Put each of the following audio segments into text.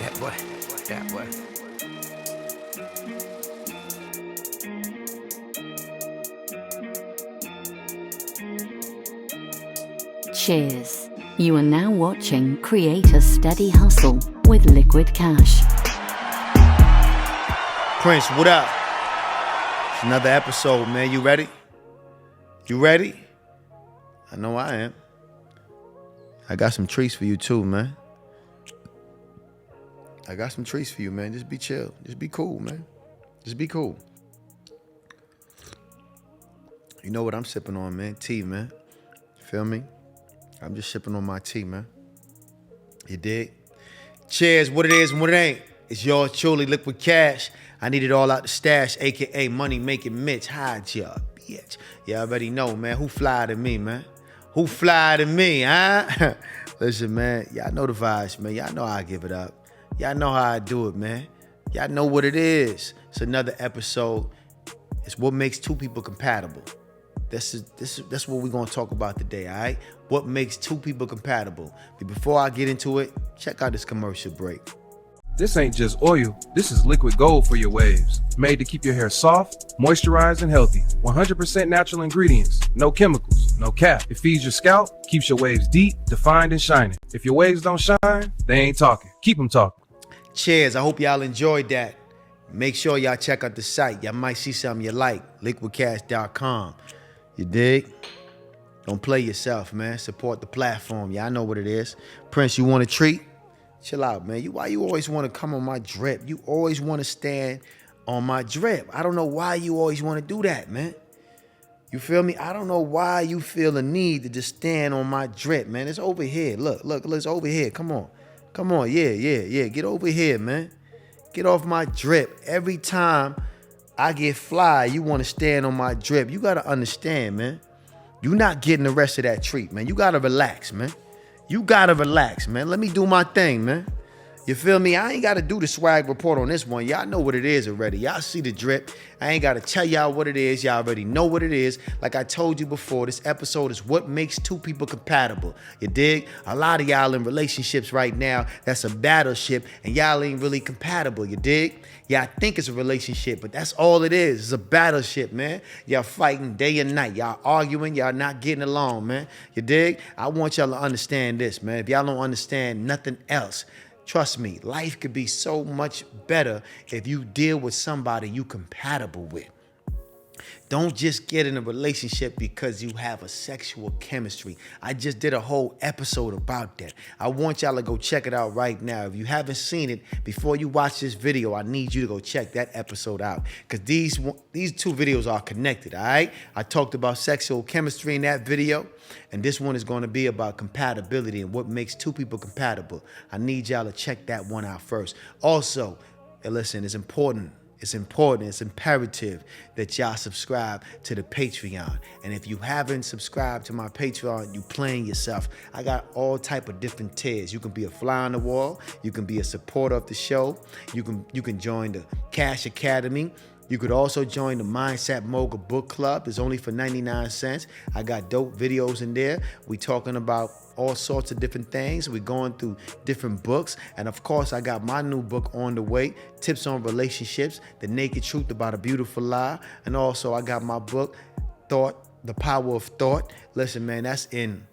Yeah, boy. Yeah, boy. Cheers. You are now watching Create a Steady Hustle with Liquid Cash. Prince, what up? It's another episode, man. You ready? You ready? I know I am. I got some treats for you too, man. I got some treats for you, man. Just be chill. Just be cool, man. Just be cool. You know what I'm sipping on, man? Tea, man. Feel me? I'm just sipping on my tea, man. You dig? Cheers, what it is and what it ain't. It's yours truly, Liquid Cash. I need it all out the stash, a.k.a. Money Making Mitch. Hide ya, bitch. You already know, man. Who fly to me, man? Who fly to me, huh? Listen, man. Y'all know the vibes, man. Y'all know how I give it up. Y'all know how I do it, man. Y'all know what it is. It's another episode. It's what makes two people compatible. That's what we're going to talk about today, all right? What makes two people compatible. But before I get into it, check out this commercial break. This ain't just oil, this is liquid gold for your waves. Made to keep your hair soft, moisturized, and healthy. 100% natural ingredients, no chemicals, no cap. It feeds your scalp, keeps your waves deep, defined, and shining. If your waves don't shine, they ain't talking. Keep them talking. Cheers, I hope y'all enjoyed that. Make sure y'all check out the site. Y'all might see something you like, liquidcash.com. You dig? Don't play yourself, man. Support the platform. Y'all know what it is. Prince, you want a treat? Chill out, man. Why you always want to come on my drip? You always want to stand on my drip. I don't know why you always want to do that, man. You feel me? I don't know why you feel the need to just stand on my drip, man. It's over here. Look, it's over here. Come on. Yeah. Get over here, man. Get off my drip. Every time I get fly, you want to stand on my drip. You got to understand, man. You're not getting the rest of that treat, man. You got to relax, man. Let me do my thing, man. You feel me? I ain't got to do the swag report on this one. Y'all know what it is already. Y'all see the drip. I ain't got to tell y'all what it is. Y'all already know what it is. Like I told you before, this episode is what makes two people compatible. You dig? A lot of y'all in relationships right now, that's a battleship, and y'all ain't really compatible. You dig? Y'all think it's a relationship, but that's all it is. It's a battleship, man. Y'all fighting day and night. Y'all arguing. Y'all not getting along, man. You dig? I want y'all to understand this, man. If y'all don't understand nothing else, trust me, life could be so much better if you deal with somebody you compatible with. Don't just get in a relationship because you have a sexual chemistry. I just did a whole episode about that. I want y'all to go check it out right now. If you haven't seen it, before you watch this video, I need you to go check that episode out. Because these two videos are connected, all right? I talked about sexual chemistry in that video. And this one is going to be about compatibility and what makes two people compatible. I need y'all to check that one out first. Also, listen, it's important. It's imperative that y'all subscribe to the Patreon. And if you haven't subscribed to my Patreon, you playing yourself. I got all type of different tiers. You can be a fly on the wall. You can be a supporter of the show. You can join the Cash Academy. You could also join the Mindset Mogul Book Club. It's only for 99 cents. I got dope videos in there. We talking about all sorts of different things. We're going through different books. And of course, I got my new book on the way, Tips on Relationships, The Naked Truth About a Beautiful Lie. And also I got my book, Thought, The Power of Thought. Listen, man, that's in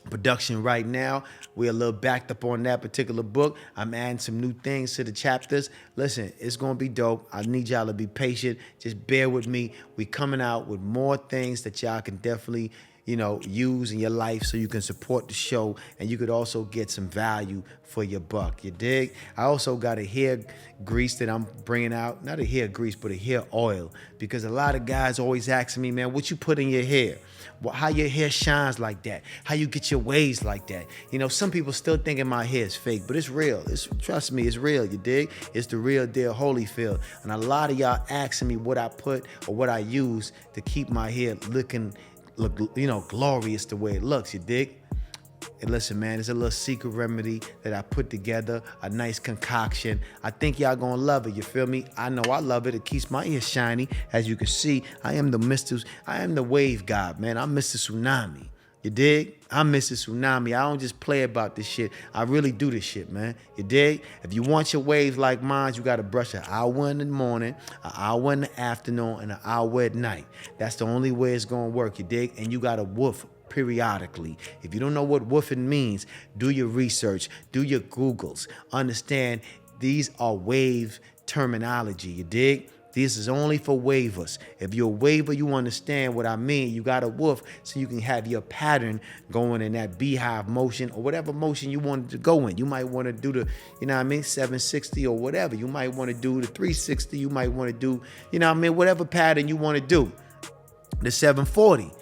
production right now. We're a little backed up on that particular book. I'm adding some new things to the chapters. Listen, it's going to be dope. I need y'all to be patient. Just bear with me. We coming out with more things that y'all can definitely, use in your life so you can support the show and you could also get some value for your buck. You dig? I also got a hair grease that I'm bringing out. Not a hair grease, but a hair oil. Because a lot of guys always asking me, man, what you put in your hair? How your hair shines like that? How you get your waves like that? Some people still thinking my hair is fake, but it's real. Trust me, it's real, you dig? It's the real deal Holyfield. And a lot of y'all asking me what I put or what I use to keep my hair look glorious the way it looks, you dig? And listen, man, it's a little secret remedy that I put together, a nice concoction. I think y'all gonna love it, you feel me? I know I love it. It keeps my ear shiny. As you can see, I am the wave god, man. I'm Mr. Tsunami. You dig? I'm Mr. Tsunami. I don't just play about this shit. I really do this shit, man. You dig? If you want your waves like mine, you got to brush an hour in the morning, an hour in the afternoon, and an hour at night. That's the only way it's going to work, you dig? And you got to woof periodically. If you don't know what woofing means, do your research, do your Googles. Understand these are wave terminology, you dig? This is only for waivers. If you're a waiver, you understand what I mean. You got to woof so you can have your pattern going in that beehive motion or whatever motion you wanted to go in. You might want to do the, 760 or whatever. You might want to do the 360. You might want to do, whatever pattern you want to do. The 740,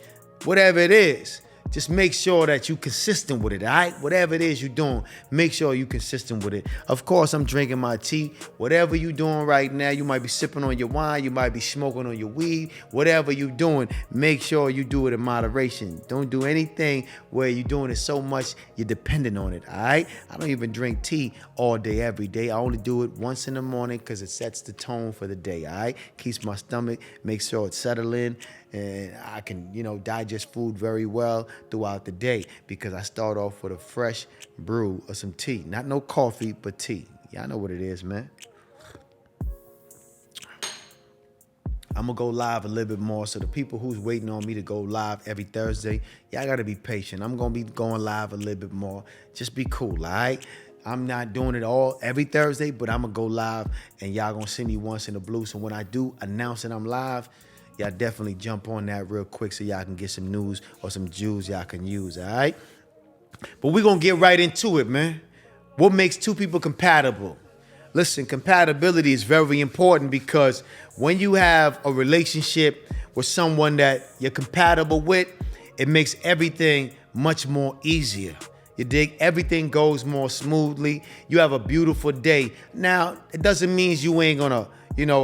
whatever it is. Just make sure that you're consistent with it, all right? Whatever it is you're doing, make sure you're consistent with it. Of course, I'm drinking my tea. Whatever you're doing right now, you might be sipping on your wine, you might be smoking on your weed. Whatever you're doing, make sure you do it in moderation. Don't do anything where you're doing it so much you're dependent on it, all right? I don't even drink tea all day, every day. I only do it once in the morning because it sets the tone for the day, all right? Keeps my stomach, makes sure it's settling, and I can, digest food very well throughout the day because I start off with a fresh brew or some tea. Not no coffee, but tea. Y'all know what it is, man. I'm going to go live a little bit more. So the people who's waiting on me to go live every Thursday, y'all got to be patient. I'm going to be going live a little bit more. Just be cool, all right? I'm not doing it all every Thursday, but I'm going to go live and y'all going to see me once in a blue. So when I do announce that I'm live, y'all definitely jump on that real quick so y'all can get some news or some juice y'all can use, all right? But we're going to get right into it, man. What makes two people compatible? Listen, compatibility is very important because when you have a relationship with someone that you're compatible with, it makes everything much more easier. You dig? Everything goes more smoothly. You have a beautiful day. Now, it doesn't mean you ain't gonna,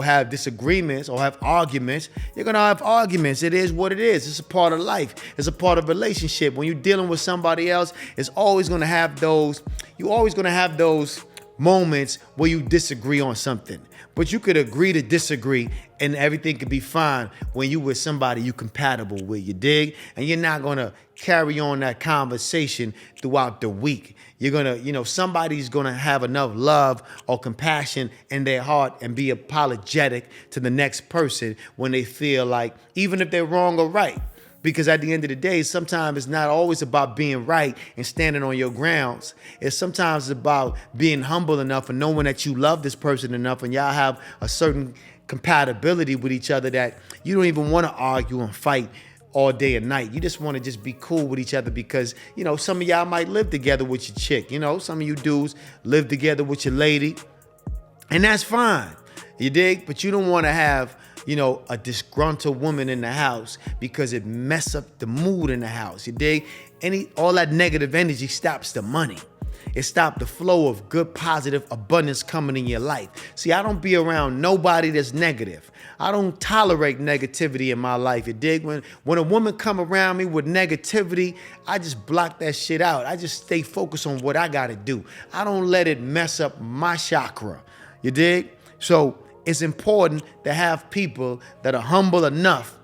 have disagreements or have arguments. You're gonna have arguments. It is what it is. It's a part of life. It's a part of relationship. When you're dealing with somebody else, it's always gonna have those, you're always gonna have those moments where you disagree on something. But you could agree to disagree and everything could be fine when you with somebody you compatible with, you dig? And you're not gonna carry on that conversation throughout the week. You're gonna, somebody's gonna have enough love or compassion in their heart and be apologetic to the next person when they feel like, even if they're wrong or right. Because at the end of the day, sometimes it's not always about being right and standing on your grounds. It's sometimes about being humble enough and knowing that you love this person enough and y'all have a certain compatibility with each other that you don't even want to argue and fight all day and night. You just want to just be cool with each other because, some of y'all might live together with your chick. Some of you dudes live together with your lady. And that's fine. You dig? But you don't want to have, a disgruntled woman in the house because it mess up the mood in the house. You dig? All that negative energy stops the money. It stops the flow of good, positive abundance coming in your life. See, I don't be around nobody that's negative. I don't tolerate negativity in my life. You dig? When a woman come around me with negativity, I just block that shit out. I just stay focused on what I got to do. I don't let it mess up my chakra. You dig? So it's important to have people that are humble enough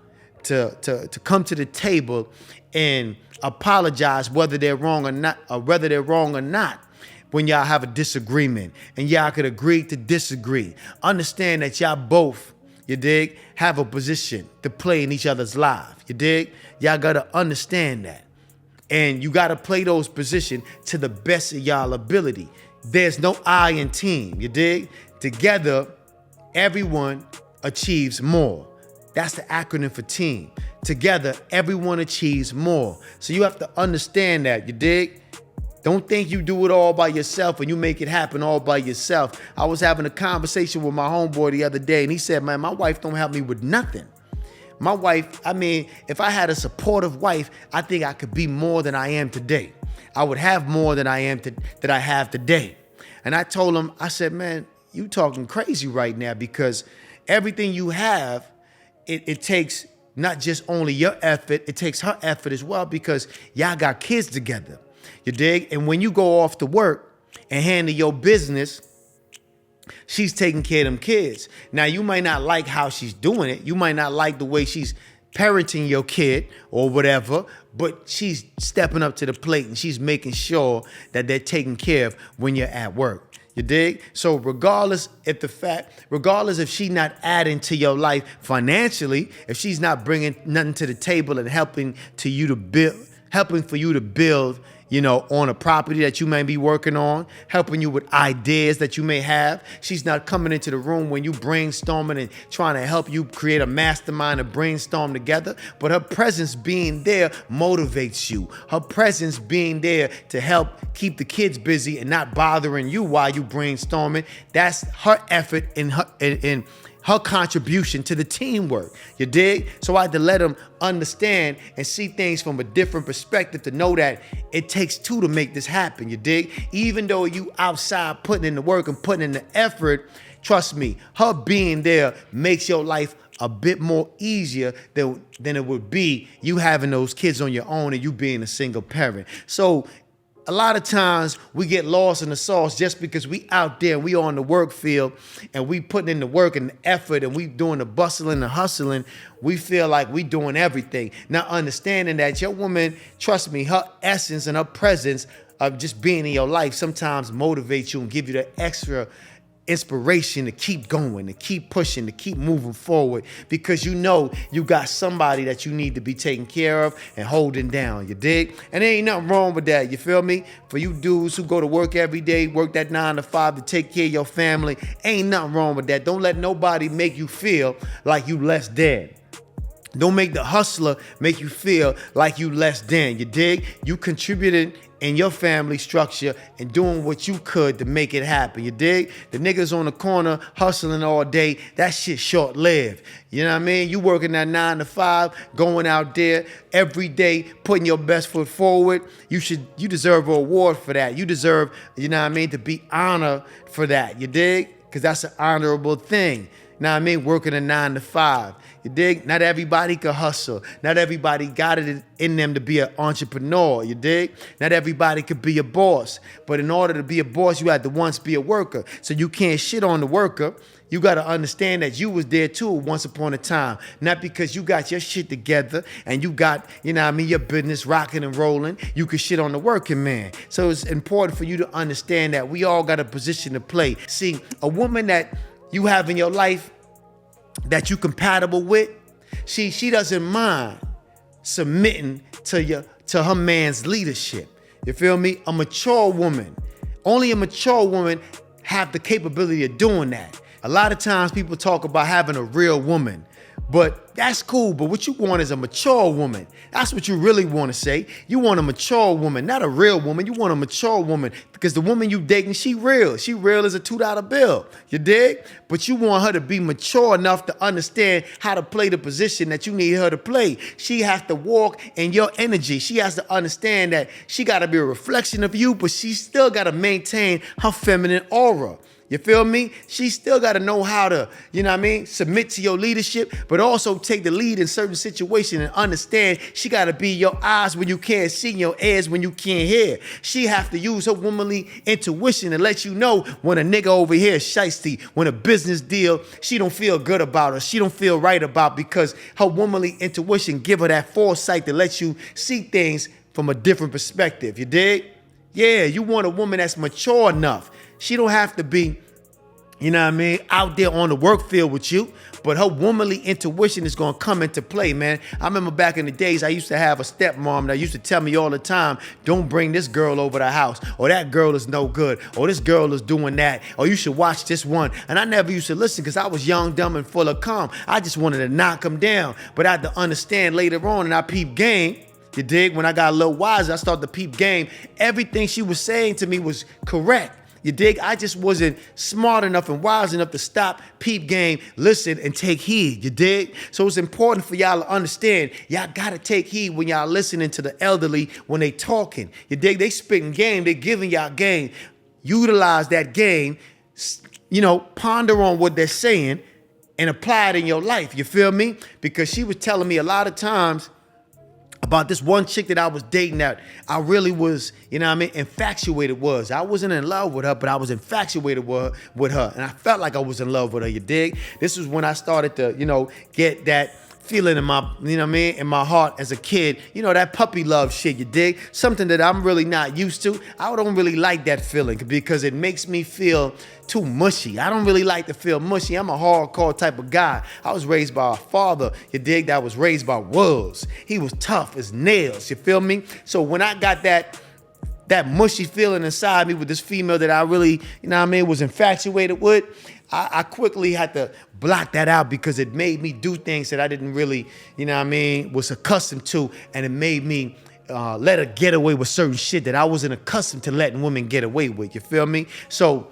to come to the table and apologize whether they're wrong or not, when y'all have a disagreement and y'all could agree to disagree. Understand that y'all both, you dig, have a position to play in each other's life. You dig? Y'all gotta understand that. And you gotta play those positions to the best of y'all ability. There's no I in team, you dig? Together, everyone achieves more. That's the acronym for team. Together, everyone achieves more. So you have to understand that, you dig? Don't think you do it all by yourself and you make it happen all by yourself. I was having a conversation with my homeboy the other day and he said, man, my wife don't help me with nothing. My wife, if I had a supportive wife, I think I could be more than I am today. I would have more than I have today. And I told him, I said, man, you talking crazy right now because everything you have, it takes not just only your effort, it takes her effort as well because y'all got kids together. You dig? And when you go off to work and handle your business, she's taking care of them kids. Now, you might not like how she's doing it. You might not like the way she's parenting your kid or whatever, but she's stepping up to the plate and she's making sure that they're taken care of when you're at work. You dig? So regardless if she's not adding to your life financially, if she's not bringing nothing to the table and helping for you to build, on a property that you may be working on, helping you with ideas that you may have. She's not coming into the room when you brainstorming and trying to help you create a mastermind and brainstorm together. But her presence being there motivates you. Her presence being there to help keep the kids busy and not bothering you while you brainstorming. That's her effort in her contribution to the teamwork. You dig? So I had to let them understand and see things from a different perspective to know that it takes two to make this happen. You dig? Even though you outside putting in the work and putting in the effort, trust me, her being there makes your life a bit more easier than it would be you having those kids on your own and you being a single parent. So a lot of times we get lost in the sauce just because we out there and we on the work field and we putting in the work and the effort and we doing the bustling and hustling. We feel like we doing everything. Not understanding that your woman, trust me, her essence and her presence of just being in your life sometimes motivates you and give you that extra inspiration to keep going, to keep pushing, to keep moving forward, because you got somebody that you need to be taking care of and holding down. You dig? And there ain't nothing wrong with that. You feel me? For you dudes who go to work every day, work that 9 to 5 to take care of your family, ain't nothing wrong with that. Don't let nobody make you feel like you less than. Don't make the hustler make you feel like you less than. You dig? You contributed in your family structure and doing what you could to make it happen. You dig? The niggas on the corner hustling all day, that shit short-lived. You know what I mean? You working that 9 to 5, going out there every day, putting your best foot forward. You deserve an award for that. You deserve, to be honored for that. You dig? Because that's an honorable thing. Working a 9 to 5. You dig? Not everybody can hustle. Not everybody got it in them to be an entrepreneur. You dig? Not everybody could be a boss. But in order to be a boss, you had to once be a worker. So you can't shit on the worker. You got to understand that you was there too once upon a time. Not because you got your shit together and you got, your business rocking and rolling. You could shit on the working man. So it's important for you to understand that we all got a position to play. See, a woman that you have in your life that you compatible with, she doesn't mind submitting to her man's leadership. You feel me? A mature woman. Only a mature woman have the capability of doing that. A lot of times people talk about having a real woman, but that's cool. But what you want is a mature woman. That's what you really want to say. You want a mature woman, not a real woman. You want a mature woman because the woman you dating, she real. She real as a $2 bill. You dig? But you want her to be mature enough to understand how to play the position that you need her to play. She has to walk in your energy. She has to understand that she got to be a reflection of you, but she still got to maintain her feminine aura. You feel me? She still got to know how to, submit to your leadership, but also take the lead in certain situations and understand she got to be your eyes when you can't see, your ears when you can't hear. She have to use her womanly intuition to let you know when a nigga over here is shiesty, when a business deal she don't feel good about or she don't feel right about, because her womanly intuition give her that foresight to let you see things from a different perspective. You dig? Yeah, you want a woman that's mature enough. She don't have to be, out there on the work field with you, but her womanly intuition is going to come into play, man. I remember back in the days, I used to have a stepmom that used to tell me all the time, don't bring this girl over the house, or that girl is no good, or this girl is doing that, or you should watch this one. And I never used to listen because I was young, dumb, and full of calm. I just wanted to knock them down. But I had to understand later on, and I peep game. You dig? When I got a little wiser, I started to peep game. Everything she was saying to me was correct. You dig? I just wasn't smart enough and wise enough to stop, peep game, listen, and take heed. You dig? So it's important for y'all to understand, y'all got to take heed when y'all listening to the elderly when they talking. You dig? They spitting game. They giving y'all game. Utilize that game, ponder on what they're saying and apply it in your life. You feel me? Because she was telling me a lot of times about this one chick that I was dating that I really was, infatuated was. I wasn't in love with her, but I was infatuated with her. And I felt like I was in love with her, you dig? This was when I started to, get that feeling in my, you know what I mean, in my heart as a kid. You know, that puppy love shit, you dig? Something that I'm really not used to. I don't really like that feeling because it makes me feel too mushy. I don't really like to feel mushy. I'm a hardcore type of guy. I was raised by a father, you dig, that was raised by wolves. He was tough as nails, you feel me? So when I got that mushy feeling inside me with this female that I really, you know what I mean, was infatuated with, I quickly had to block that out because it made me do things that I didn't really, you know what I mean, was accustomed to, and it made me let her get away with certain shit that I wasn't accustomed to letting women get away with, you feel me? So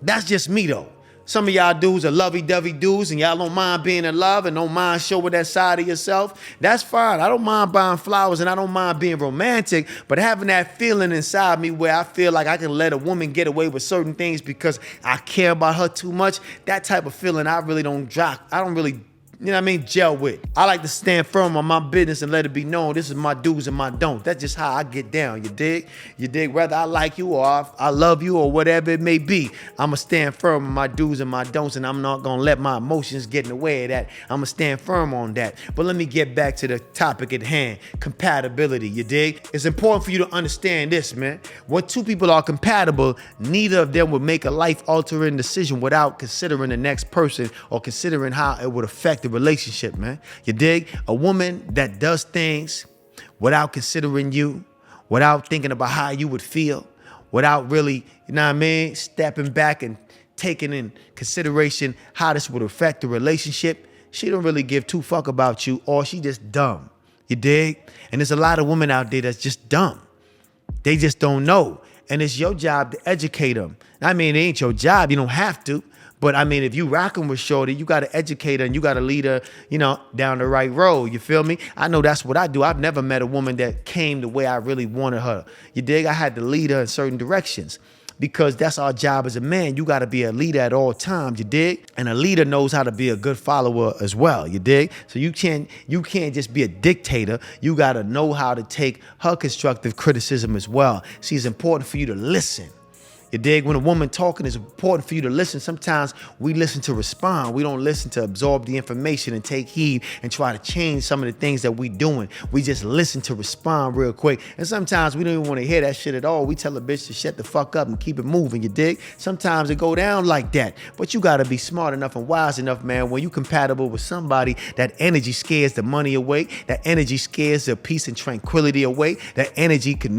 that's just me though. Some of y'all dudes are lovey-dovey dudes and y'all don't mind being in love and don't mind showing that side of yourself. That's fine. I don't mind buying flowers and I don't mind being romantic, but having that feeling inside me where I feel like I can let a woman get away with certain things because I care about her too much, that type of feeling I really don't drop. I don't really, you know what I mean, gel with. I like to stand firm on my business and let it be known this is my do's and my don'ts. That's just how I get down, you dig? You dig? Whether I like you or I love you or whatever it may be, I'ma stand firm on my do's and my don'ts, and I'm not gonna let my emotions get in the way of that. I'ma stand firm on that. But let me get back to the topic at hand, compatibility, you dig? It's important for you to understand this, man. When two people are compatible, neither of them would make a life-altering decision without considering the next person or considering how it would affect the relationship, man. You dig? A woman that does things without considering you, without thinking about how you would feel, without really, you know what I mean, stepping back and taking in consideration how this would affect the relationship, she don't really give two fuck about you, or she just dumb. You dig? And there's a lot of women out there that's just dumb. They just don't know. And it's your job to educate them. I mean, it ain't your job. You don't have to. But I mean, if you rocking with shorty, you got to educate her and you got to lead her, you know, down the right road. You feel me? I know that's what I do. I've never met a woman that came the way I really wanted her. You dig? I had to lead her in certain directions because that's our job as a man. You got to be a leader at all times. You dig? And a leader knows how to be a good follower as well. You dig? So you can't just be a dictator. You got to know how to take her constructive criticism as well. See, it's important for you to listen. You dig? When a woman talking, it's important for you to listen. Sometimes we listen to respond. We don't listen to absorb the information and take heed and try to change some of the things that we doing. We just listen to respond real quick. And sometimes we don't even want to hear that shit at all. We tell a bitch to shut the fuck up and keep it moving, you dig? Sometimes it go down like that. But you got to be smart enough and wise enough, man, when you compatible with somebody, that energy scares the money away. That energy scares the peace and tranquility away. That energy can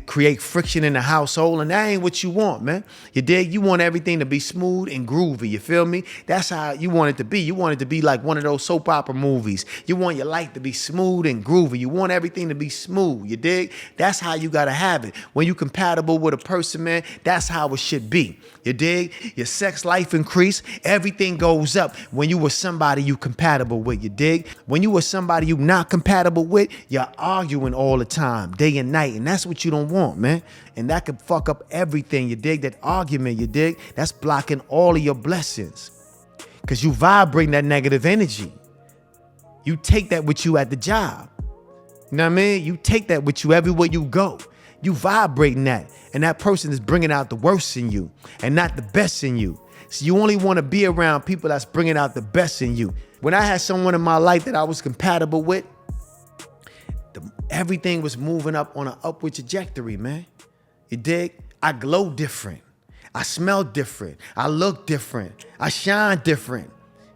create friction in the household. And that ain't what you want, man. You dig? You want everything to be smooth and groovy. You feel me? That's how you want it to be. You want it to be like one of those soap opera movies. You want your life to be smooth and groovy. You want everything to be smooth. You dig? That's how you gotta have it. When you compatible with a person, man, that's how it should be. You dig? Your sex life increase. Everything goes up when you with somebody you compatible with. You dig? When you with somebody you not compatible with, you're arguing all the time, day and night, and that's what you don't want, man. And that could fuck up everything. You dig? That argument, you dig? That's blocking all of your blessings because you vibrating that negative energy. You take that with you at the job. You know what I mean? You take that with you everywhere you go. You vibrating that, and that person is bringing out the worst in you and not the best in you. So you only want to be around people that's bringing out the best in you. When I had someone in my life that I was compatible with, everything was moving up on an upward trajectory, man. You dig? I glow different. I smell different. I look different. I shine different.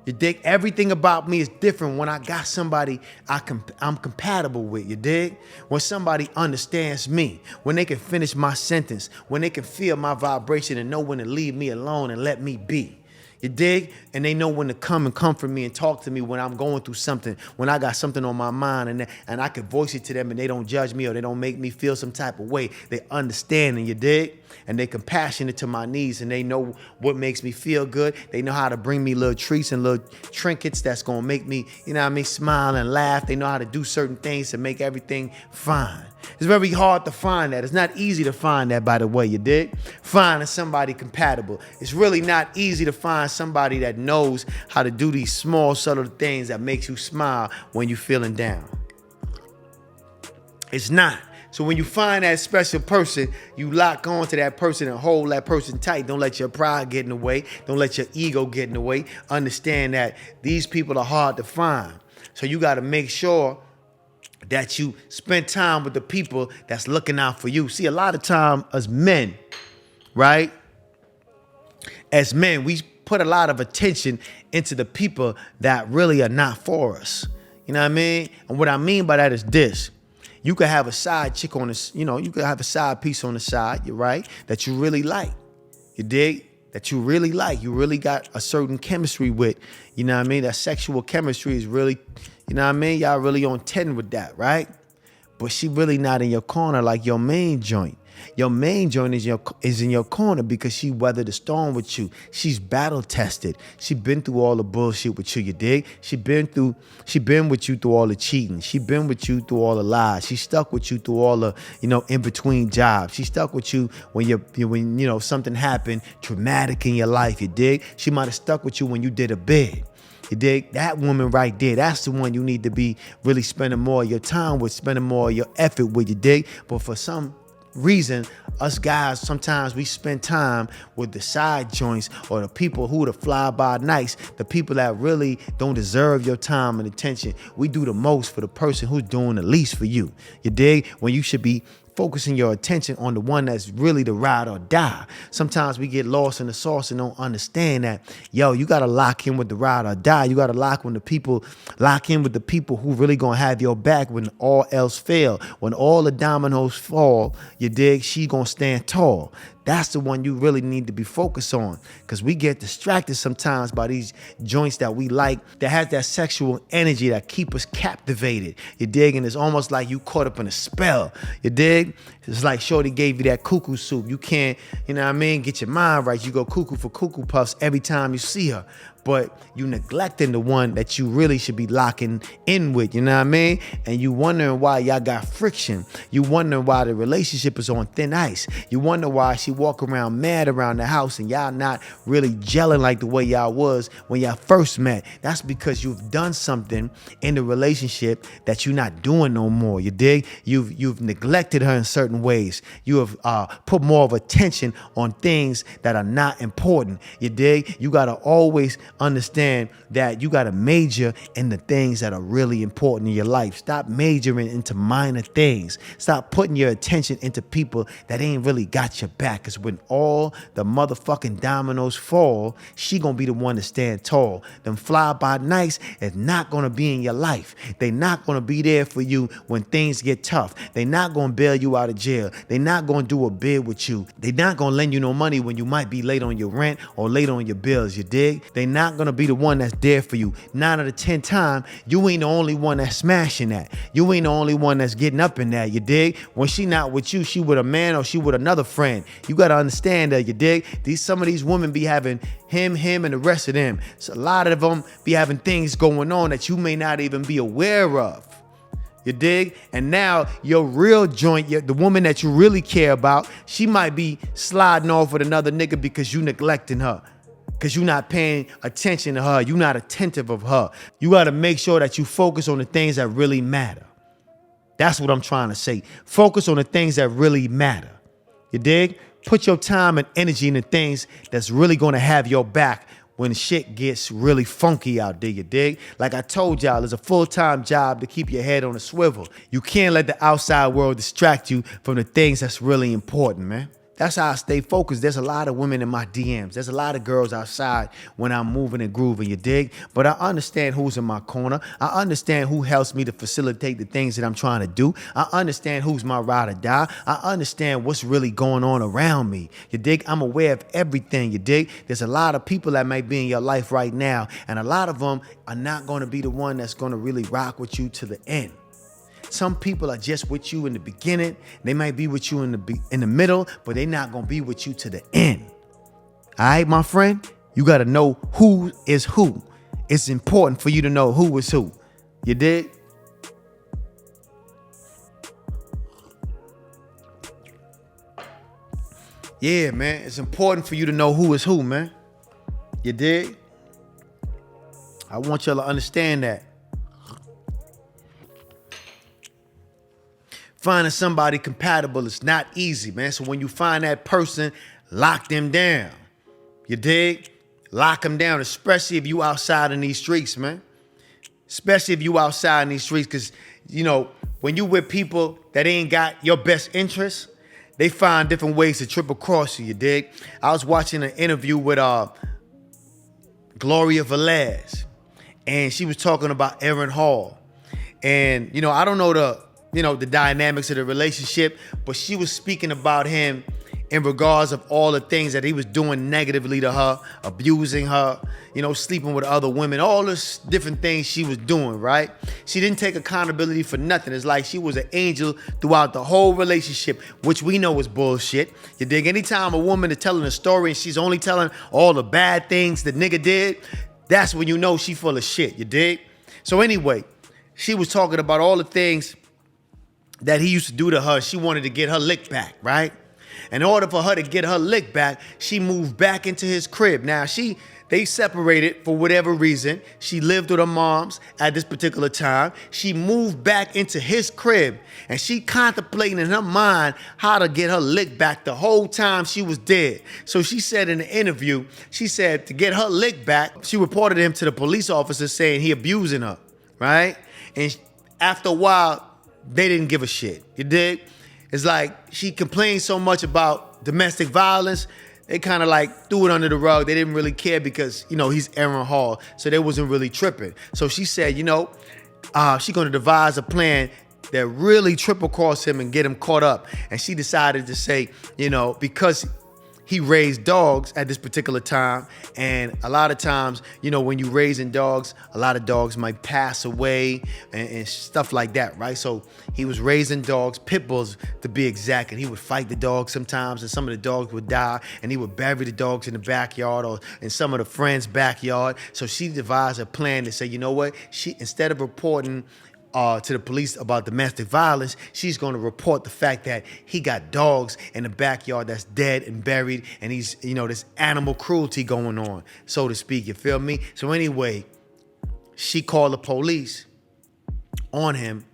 You dig? Everything about me is different when I got somebody I'm compatible with. You dig? When somebody understands me, when they can finish my sentence, when they can feel my vibration and know when to leave me alone and let me be. You dig? And they know when to come and comfort me and talk to me when I'm going through something, when I got something on my mind, and I can voice it to them and they don't judge me or they don't make me feel some type of way. They understand, and you dig? And they compassionate to my needs, and they know what makes me feel good. They know how to bring me little treats and little trinkets that's gonna make me, you know what I mean, smile and laugh. They know how to do certain things to make everything fine. It's very hard to find that. It's not easy to find that, by the way, you dig? Finding somebody compatible. It's really not easy to find somebody that knows how to do these small, subtle things that makes you smile when you're feeling down. It's not. So when you find that special person, you lock on to that person and hold that person tight. Don't let your pride get in the way. Don't let your ego get in the way. Understand that these people are hard to find. So you got to make sure that you spend time with the people that's looking out for you. See, a lot of time as men, right? As men, we put a lot of attention into the people that really are not for us. You know what I mean? And what I mean by that is this. You could have a side chick on this, you could have a side piece on the side, you're right, that you really like. You dig? That you really like. You really got a certain chemistry with, you know what I mean? That sexual chemistry is really, you know what I mean? Y'all really on 10 with that, right? But she really not in your corner like your main joint. Your main joint is in your corner because she weathered the storm with you. She's battle tested. She been through all the bullshit with you, you dig? She been with you through all the cheating. She been with you through all the lies. She stuck with you through all the, in between jobs. She stuck with you when something happened traumatic in your life, you dig? She might have stuck with you when you did a bid. You dig? That woman right there, that's the one you need to be really spending more of your time with, spending more of your effort with, you dig? But for some reason, us guys, sometimes we spend time with the side joints or the people who the fly-by-nights, the people that really don't deserve your time and attention. We do the most for the person who's doing the least for you. You dig? When you should be focusing your attention on the one that's really the ride or die. Sometimes we get lost in the sauce and don't understand that, you got to lock in with the ride or die. You got to lock in with the people who really going to have your back when all else fail. When all the dominoes fall, you dig, she going to stand tall. That's the one you really need to be focused on, because we get distracted sometimes by these joints that we like that has that sexual energy that keep us captivated. You dig? And it's almost like you caught up in a spell. You dig? It's like Shorty gave you that cuckoo soup. You can't, get your mind right. You go cuckoo for Cuckoo Puffs every time you see her. But you neglecting the one that you really should be locking in with, you know what I mean? And you wondering why y'all got friction. You wondering why the relationship is on thin ice. You wonder why she walk around mad around the house and y'all not really gelling like the way y'all was when y'all first met. That's because you've done something in the relationship that you're not doing no more, you dig? You've neglected her in certain ways. You have put more of attention on things that are not important, you dig? You gotta always understand that you got to major in the things that are really important in your life. Stop majoring into minor things. Stop putting your attention into people that ain't really got your back. Because when all the motherfucking dominoes fall, she gonna be the one to stand tall. Them fly-by-nights is not gonna be in your life. They not gonna be there for you when things get tough. They not gonna bail you out of jail. They not gonna do a bid with you. They not gonna lend you no money when you might be late on your rent or late on your bills, you dig? They not gonna be the one that's there for you. 9 out of 10 times, you ain't the only one that's smashing that. You ain't the only one that's getting up in that, you dig? When she not with you, she with a man or she with another friend. You gotta understand that, you dig? Some of these women be having him, and the rest of them. So a lot of them be having things going on that you may not even be aware of. You dig? And now your real joint, the woman that you really care about, she might be sliding off with another nigga because you neglecting her. Because you're not paying attention to her. You're not attentive of her. You got to make sure that you focus on the things that really matter. That's what I'm trying to say. Focus on the things that really matter. You dig? Put your time and energy in the things that's really going to have your back when shit gets really funky out there, you dig? Like I told y'all, it's a full-time job to keep your head on a swivel. You can't let the outside world distract you from the things that's really important, man. That's how I stay focused. There's a lot of women in my DMs. There's a lot of girls outside when I'm moving and grooving, you dig? But I understand who's in my corner. I understand who helps me to facilitate the things that I'm trying to do. I understand who's my ride or die. I understand what's really going on around me, you dig? I'm aware of everything, you dig? There's a lot of people that might be in your life right now, and a lot of them are not going to be the one that's going to really rock with you to the end. Some people are just with you in the beginning. They might be with you in the middle, but they're not going to be with you to the end. All right, my friend? You got to know who is who. It's important for you to know who is who. You dig? Yeah, man. It's important for you to know who is who, man. You dig? I want y'all to understand that. finding somebody compatible is not easy, man. So when you find that person, lock them down. You dig? Lock them down, especially if you outside in these streets, man. Especially if you outside in these streets, because, you know, when you with people that ain't got your best interests, they find different ways to triple cross you, you dig? I was watching an interview with Gloria Velez, and she was talking about Aaron Hall. And, you know, I don't know the dynamics of the relationship, but she was speaking about him in regards of all the things that he was doing negatively to her, abusing her, you know, sleeping with other women, all this different things she was doing, right? She didn't take accountability for nothing. It's like she was an angel throughout the whole relationship, which we know is bullshit. You dig? Anytime a woman is telling a story and she's only telling all the bad things the nigga did, that's when you know she full of shit, you dig? So anyway, she was talking about all the things that he used to do to her. She wanted to get her lick back, right? In order for her to get her lick back, she moved back into his crib. Now, they separated for whatever reason. She lived with her moms at this particular time. She moved back into his crib, and she contemplating in her mind how to get her lick back the whole time she was dead. So she said in the interview, she said to get her lick back, she reported him to the police officer saying he abusing her, right? And after a while, they didn't give a shit. You dig? It's like she complained so much about domestic violence, they kind of like threw it under the rug. They didn't really care because, you know, he's Aaron Hall, so they wasn't really tripping. So she said, you know, she's going to devise a plan that really triple cross him and get him caught up. And she decided to say, you know, because he raised dogs at this particular time. And a lot of times, you know, when you raising dogs, a lot of dogs might pass away and stuff like that, right? So he was raising dogs, pit bulls to be exact, and he would fight the dogs sometimes, and some of the dogs would die, and he would bury the dogs in the backyard or in some of the friends' backyard. So she devised a plan to say, you know what? She, instead of reporting to the police about domestic violence, she's going to report the fact that he got dogs in the backyard that's dead and buried, and he's, you know, there's animal cruelty going on, so to speak, you feel me? So anyway, she called the police on him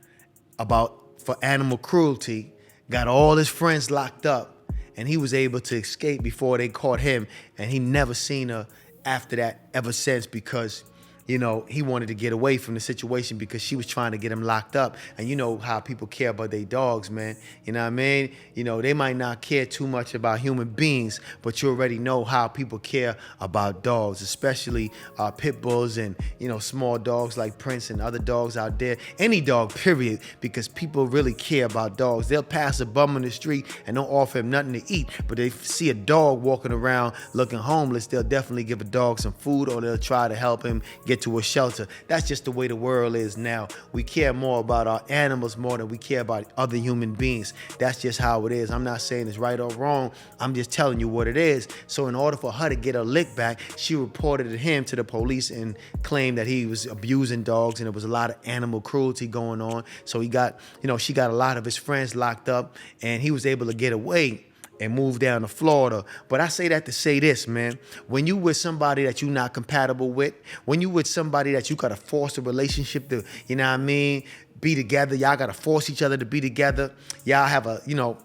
for animal cruelty, got all his friends locked up, and he was able to escape before they caught him, and he never seen her after that ever since, because, you know, he wanted to get away from the situation because she was trying to get him locked up. And you know how people care about their dogs, man. You know what I mean? You know, they might not care too much about human beings, but you already know how people care about dogs, especially pit bulls and, you know, small dogs like Prince and other dogs out there. Any dog, period, because people really care about dogs. They'll pass a bum on the street and don't offer him nothing to eat, but they see a dog walking around looking homeless, they'll definitely give a dog some food, or they'll try to help him get to a shelter. That's just the way the world is now. We care more about our animals more than we care about other human beings. That's just how it is. I'm not saying it's right or wrong. I'm just telling you what it is. So in order for her to get her lick back, she reported him to the police and claimed that he was abusing dogs, and there was a lot of animal cruelty going on. So he got, you know, she got a lot of his friends locked up, and he was able to get away and move down to Florida. But I say that to say this, man. When you with somebody that you're not compatible with, when you with somebody that you gotta force a relationship to, you know what I mean, be together, y'all gotta force each other to be together, y'all have a, you know,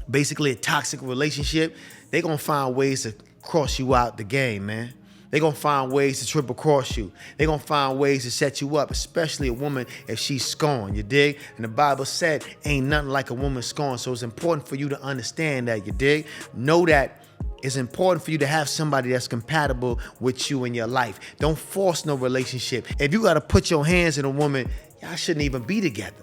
basically a toxic relationship, they gonna find ways to cross you out the game, man. They're going to find ways to triple cross you. They're going to find ways to set you up, especially a woman if she's scorned, you dig? And the Bible said, ain't nothing like a woman scorned. So it's important for you to understand that, you dig? Know that it's important for you to have somebody that's compatible with you in your life. Don't force no relationship. If you got to put your hands in a woman, y'all shouldn't even be together.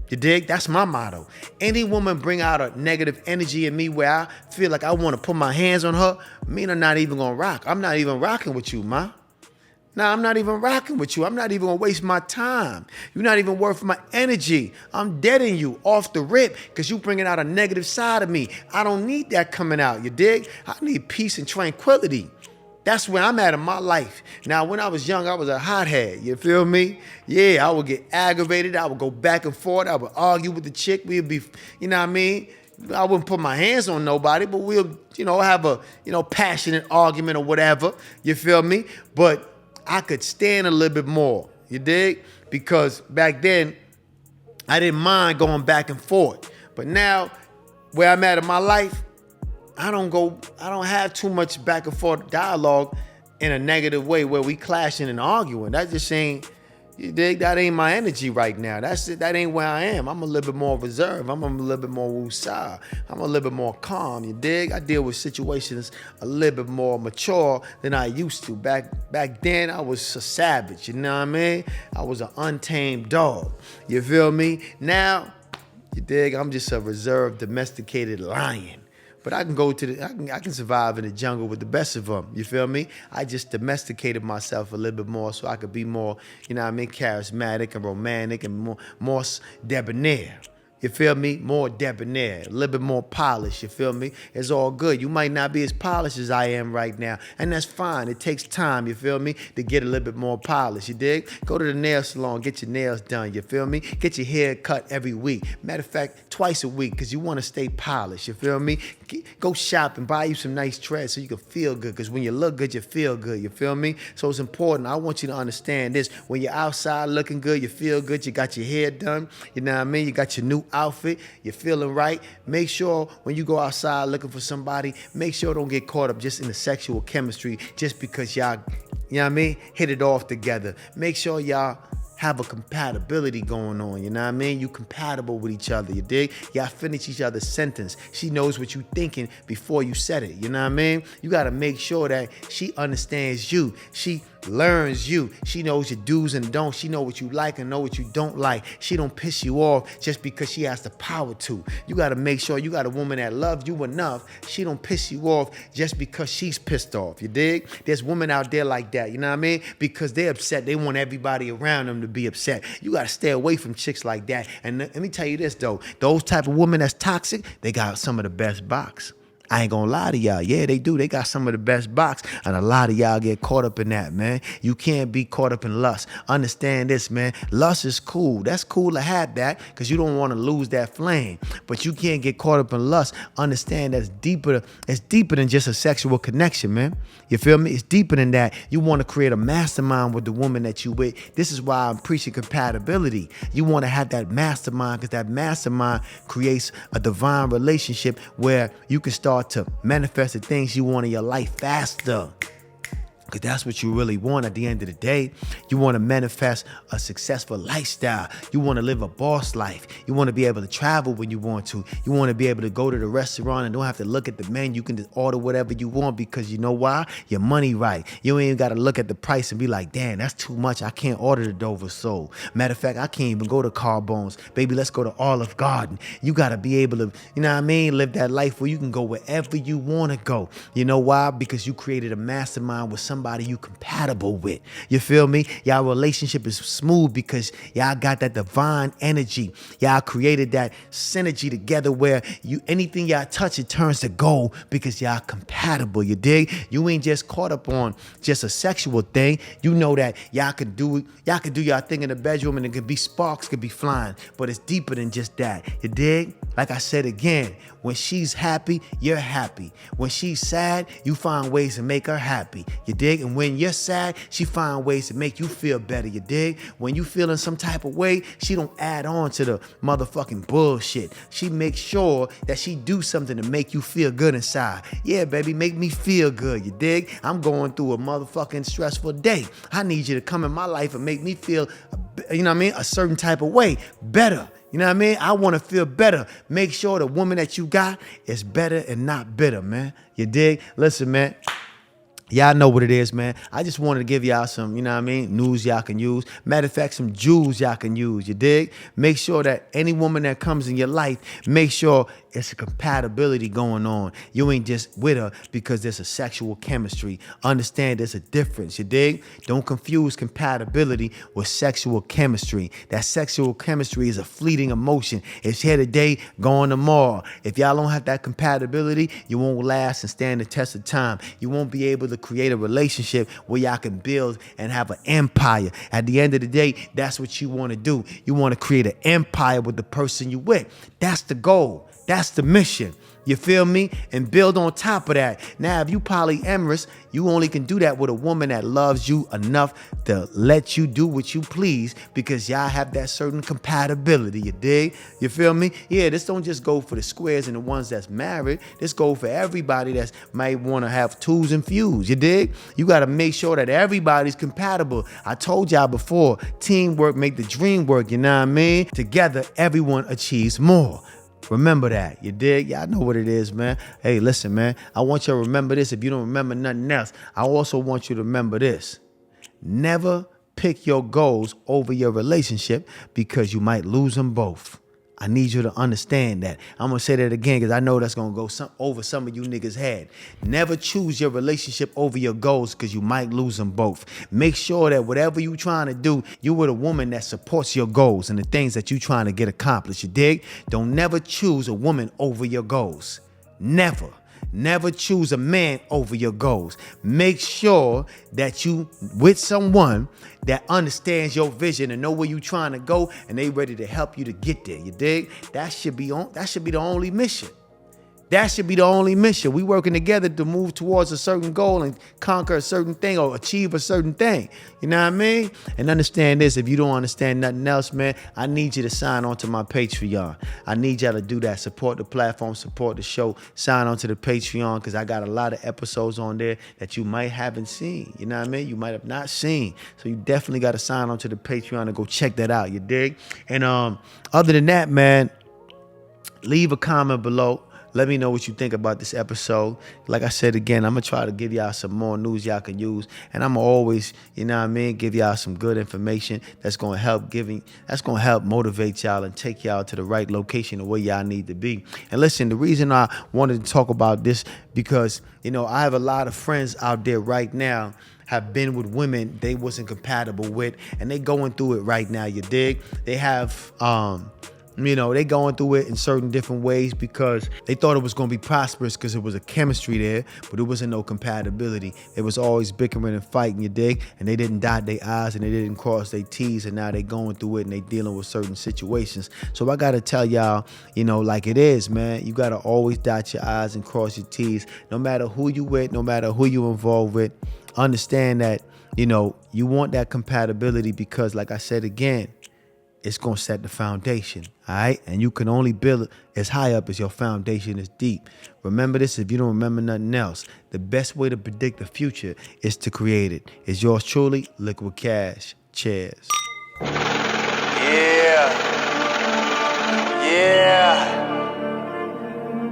You dig? That's my motto. Any woman bring out a negative energy in me where I feel like I want to put my hands on her, me and I'm not even going to rock. I'm not even rocking with you, ma. Nah, I'm not even rocking with you. I'm not even going to waste my time. You're not even worth my energy. I'm deading you off the rip because you bringing out a negative side of me. I don't need that coming out, you dig? I need peace and tranquility. That's where I'm at in my life. Now, when I was young, I was a hothead. You feel me? Yeah, I would get aggravated. I would go back and forth. I would argue with the chick. We'd be, you know what I mean? I wouldn't put my hands on nobody, but we'll, you know, have a, you know, passionate argument or whatever. You feel me? But I could stand a little bit more. You dig? Because back then, I didn't mind going back and forth. But now, where I'm at in my life, I don't have too much back and forth dialogue in a negative way where we clashing and arguing. That just ain't, you dig? That ain't my energy right now. That's it. That ain't where I am. I'm a little bit more reserved. I'm a little bit more woosah. I'm a little bit more calm. You dig? I deal with situations a little bit more mature than I used to. Back then, I was a savage. You know what I mean? I was an untamed dog. You feel me? Now, you dig? I'm just a reserved, domesticated lion. But I can go I can survive in the jungle with the best of them. You feel me? I just domesticated myself a little bit more so I could be more, you know what I mean, charismatic and romantic and more debonair. You feel me? More debonair, a little bit more polished, you feel me? It's all good. You might not be as polished as I am right now, and that's fine. It takes time, you feel me, to get a little bit more polished, you dig? Go to the nail salon, get your nails done, you feel me? Get your hair cut every week. Matter of fact, twice a week, because you want to stay polished, you feel me? Go shop and buy you some nice treads so you can feel good, because when you look good, you feel good, you feel me? So it's important. I want you to understand this. When you're outside looking good, you feel good, you got your hair done, you know what I mean? You got your new outfit, you're feeling right. Make sure when you go outside looking for somebody, make sure don't get caught up just in the sexual chemistry just because y'all, you know what I mean, hit it off together. Make sure y'all have a compatibility going on, you know what I mean? You compatible with each other, you dig? Y'all finish each other's sentence. She knows what you thinking before you said it, you know what I mean? You gotta make sure that she understands you. She learns you. She knows your do's and don'ts. She know what you like and know what you don't like. She don't piss you off just because she has the power to. You gotta make sure you got a woman that loves you enough. She don't piss you off just because she's pissed off, you dig? There's women out there like that, you know what I mean? Because they're upset. They want everybody around them to be upset. You gotta stay away from chicks like that. And let me tell you this though, those type of women that's toxic, they got some of the best box. I ain't gonna lie to y'all. Yeah, they do. They got some of the best box. And a lot of y'all get caught up in that, man. You can't be caught up in lust. Understand this, man. Lust is cool. That's cool to have that because you don't want to lose that flame. But you can't get caught up in lust. Understand that's deeper. It's deeper than just a sexual connection, man. You feel me? It's deeper than that. You want to create a mastermind with the woman that you with. This is why I'm preaching compatibility. You want to have that mastermind because that mastermind creates a divine relationship where you can start to manifest the things you want in your life faster. Because that's what you really want at the end of the day. You want to manifest a successful lifestyle. You want to live a boss life. You want to be able to travel when you want to. You want to be able to go to the restaurant and don't have to look at the menu. You can just order whatever you want because you know why? Your money right. You ain't got to look at the price and be like, damn, that's too much. I can't order the Dover Soul. Matter of fact, I can't even go to Carbone's. Baby, let's go to Olive Garden. You got to be able to, you know what I mean? Live that life where you can go wherever you want to go. You know why? Because you created a mastermind with somebody you compatible with. You feel me? Y'all relationship is smooth because y'all got that divine energy. Y'all created that synergy together where anything y'all touch, it turns to gold because y'all compatible. You dig? You ain't just caught up on just a sexual thing. You know that y'all could do y'all thing in the bedroom and it could be sparks could be flying, but it's deeper than just that. You dig? Like I said again, when she's happy, you're happy. When she's sad, you find ways to make her happy. You dig? And when you're sad, she find ways to make you feel better. You dig? When you feeling some type of way, she don't add on to the motherfucking bullshit. She makes sure that she do something to make you feel good inside. Yeah, baby, make me feel good. You dig? I'm going through a motherfucking stressful day. I need you to come in my life and make me feel, you know what I mean, a certain type of way, better. You know what I mean? I want to feel better. Make sure the woman that you got is better and not bitter, man. You dig? Listen, man. Y'all know what it is, man. I just wanted to give y'all some, you know what I mean, news y'all can use. Matter of fact, some jewels y'all can use. You dig? Make sure that any woman that comes in your life, make sure it's a compatibility going on. You ain't just with her because there's a sexual chemistry. Understand there's a difference. You dig? Don't confuse compatibility with sexual chemistry. That sexual chemistry is a fleeting emotion. It's here today, gone tomorrow. If y'all don't have that compatibility, you won't last and stand the test of time. You won't be able to create a relationship where y'all can build and have an empire. At the end of the day, that's what you want to do. You want to create an empire with the person you with. That's the goal. That's the mission. You feel me? And build on top of that. Now, if you polyamorous, you only can do that with a woman that loves you enough to let you do what you please because y'all have that certain compatibility, you dig? You feel me? Yeah, this don't just go for the squares and the ones that's married. This go for everybody that might want to have twos and fews, you dig? You got to make sure that everybody's compatible. I told y'all before, teamwork make the dream work, you know what I mean? Together, everyone achieves more. Remember that, you dig? Y'all know what it is, man. Hey, listen, man. I want you to remember this. If you don't remember nothing else, I also want you to remember this. Never pick your goals over your relationship because you might lose them both. I need you to understand that. I'm going to say that again because I know that's going to go over some of you niggas' head. Never choose your relationship over your goals because you might lose them both. Make sure that whatever you trying to do, you with a woman that supports your goals and the things that you trying to get accomplished. You dig? Don't never choose a woman over your goals. Never. Never choose a man over your goals. Make sure that you with someone that understands your vision and know where you trying to go and they ready to help you to get there. You dig? That should be the only mission. That should be the only mission. We working together to move towards a certain goal and conquer a certain thing or achieve a certain thing. You know what I mean? And understand this, if you don't understand nothing else, man, I need you to sign on to my Patreon. I need y'all to do that. Support the platform, support the show. Sign on to the Patreon because I got a lot of episodes on there that you might haven't seen. You know what I mean? You might have not seen. So you definitely got to sign on to the Patreon and go check that out. You dig? And other than that, man, leave a comment below. Let me know what you think about this episode. Like I said again, I'm going to try to give y'all some more news y'all can use. And I'm going to always, you know what I mean, give y'all some good information that's going to help motivate y'all and take y'all to the right location of where y'all need to be. And listen, the reason I wanted to talk about this because, you know, I have a lot of friends out there right now have been with women they wasn't compatible with, and they going through it right now, you dig? They have, you know, they going through it in certain different ways because they thought it was going to be prosperous because it was a chemistry there, but it wasn't no compatibility. It was always bickering and fighting, you dig? And they didn't dot their I's and they didn't cross their T's, and now they going through it and they dealing with certain situations. So I got to tell y'all, you know, like it is, man, you got to always dot your I's and cross your T's. No matter who you with, no matter who you involved with, understand that, you know, you want that compatibility because, like I said again, it's going to set the foundation, all right? And you can only build as high up as your foundation is deep. Remember this if you don't remember nothing else. The best way to predict the future is to create it. It's yours truly, Liquid Cash. Cheers. Yeah.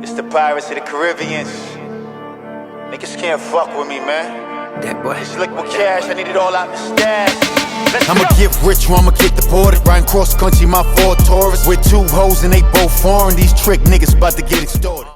It's the Pirates of the Caribbean. Niggas can't fuck with me, man. That boy. It's Liquid Cash, I need it all out the stash. I'ma get rich or I'ma get deported. Riding cross country, my Ford Taurus with two hoes and they both foreign. These trick niggas about to get extorted.